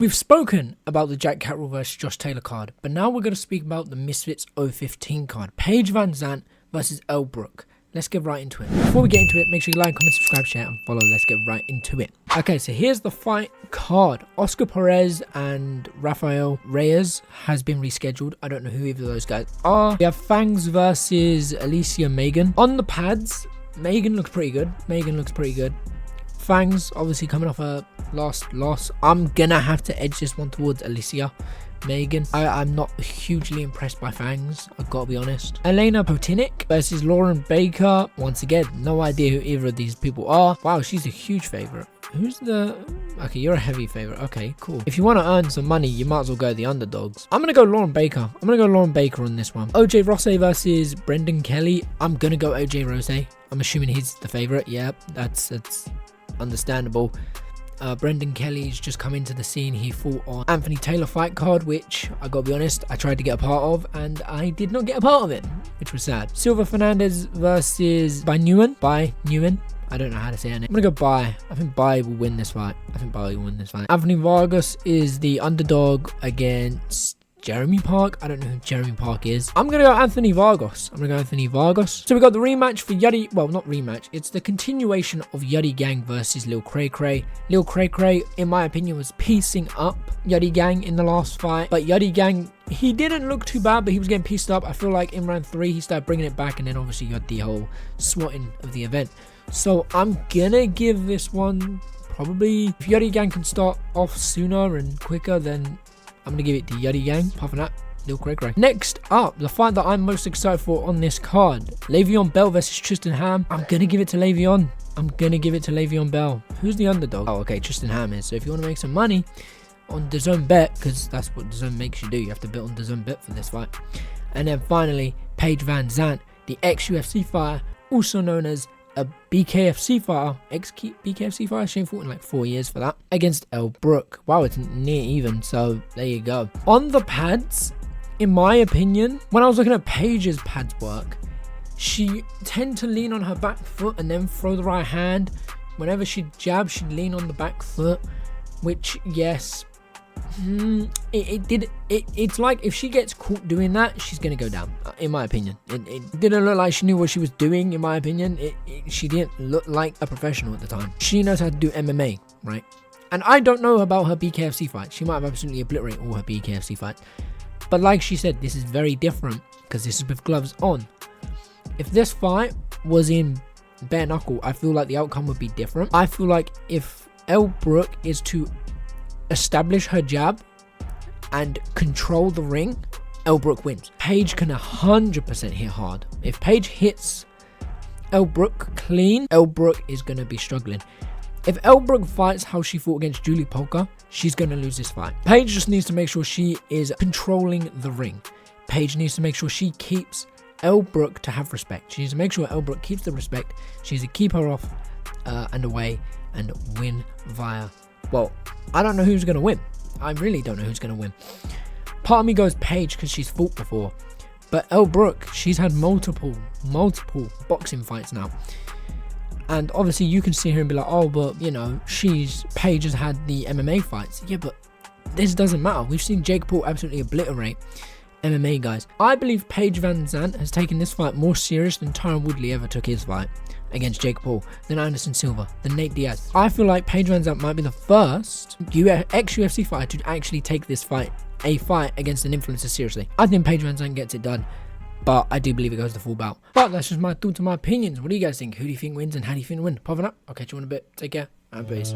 We've spoken about the Jack Catterall versus Josh Taylor card, but now we're going to speak about the Misfits 015 card. Paige Vanzant versus Elle Brooke. Let's get right into it. Before we get into it, make sure you like, comment, subscribe, share, and follow. Let's get right into it. Okay, so here's the fight card. Oscar Perez and Rafael Reyes has been rescheduled. I don't know who either of those guys are. We have Fangs versus Alicia Megan. On the pads, Megan looks pretty good. Fangs, obviously coming off a last loss. I'm gonna have to edge this one towards Alicia Megan. I'm not hugely impressed by Fangs, I've got to be honest. Elena Potinick versus Lauren Baker. Once again, no idea who either of these people are. Wow, she's a huge favorite. Who's the... Okay, you're a heavy favorite. Okay, cool. If you want to earn some money, you might as well go the underdogs. I'm going to go Lauren Baker. On this one. OJ Rose versus Brendan Kelly. I'm going to go OJ Rose. I'm assuming he's the favorite. Yeah, that's understandable. Brendan Kelly's just come into the scene. He fought on Anthony Taylor fight card, which I gotta be honest, I tried to get a part of and I did not get a part of it, which was sad. Silva Fernandez versus Bai Nguyen. I don't know how to say her name. I'm gonna go Bai. I think Bai will win this fight. Anthony Vargas is the underdog against Jeremy Park. I don't know who Jeremy Park is. I'm gonna go Anthony Vargas. So we got the rematch for Yuddy. Well, not rematch. It's the continuation of Yuddy Gang versus Lil Cray Cray. Lil Cray Cray, in my opinion, was piecing up Yuddy Gang in the last fight. But Yuddy Gang, he didn't look too bad, but he was getting pieced up. I feel like in round 3, he started bringing it back, and then obviously you had the whole swatting of the event. So I'm gonna give this one probably, if Yuddy Gang can start off sooner and quicker, then I'm going to give it to Yuddy Gang. Apart from that, Lil Cray Cray. Next up, the fight that I'm most excited for on this card. Le'Veon Bell versus Tristan Ham. I'm going to give it to Le'Veon. Bell. Who's the underdog? Oh, okay, Tristan Ham is. So if you want to make some money on DAZN Bet, because that's what DAZN makes you do. You have to bet on DAZN Bet for this fight. And then finally, Paige Vanzant, the ex-UFC fighter, also known as a BKFC fighter, ex-BKFC fighter. She fought in like 4 years for that, against Elle Brooke. Wow, it's near even, so there you go. On the pads, in my opinion, when I was looking at Paige's pads work, she tend to lean on her back foot and then throw the right hand. Whenever she'd jab, she'd lean on the back foot, which, yes, it's like if she gets caught doing that, she's gonna go down, in my opinion. It didn't look like she knew what she was doing, in my opinion. She didn't look like a professional at the time. She knows how to do MMA, right? And I don't know about her BKFC fight. She might have absolutely obliterated all her BKFC fights, but like she said, this is very different because this is with gloves on. If this fight was in bare knuckle, I feel like the outcome would be different. I feel like if Elle Brooke is to establish her jab and control the ring, Elle Brooke wins. Paige can 100% hit hard. If Paige hits Elle Brooke clean, Elle Brooke is going to be struggling. If Elle Brooke fights how she fought against Julie Polka, she's going to lose this fight. Paige just needs to make sure she is controlling the ring. Paige needs to make sure she keeps Elle Brooke to have respect. She needs to make sure Elle Brooke keeps the respect. She needs to keep her off and away and win via... Well, I don't know who's going to win. I really don't know who's going to win. Part of me goes Paige because she's fought before. But Elle Brooke, she's had multiple boxing fights now. And obviously you can see her and be like, oh, but, you know, Paige has had the MMA fights. Yeah, but this doesn't matter. We've seen Jake Paul absolutely obliterate MMA guys. I believe Paige Vanzant has taken this fight more serious than Tyron Woodley ever took his fight against Jake Paul, than Anderson Silva, than Nate Diaz. I feel like Paige Vanzant might be the first ex-UFC fighter to actually take this fight, a fight against an influencer, seriously. I think Paige Vanzant gets it done, but I do believe it goes to full bout. But that's just my thoughts and my opinions. What do you guys think? Who do you think wins and how do you think win? Apart from that, I'll catch you in a bit. Take care and peace.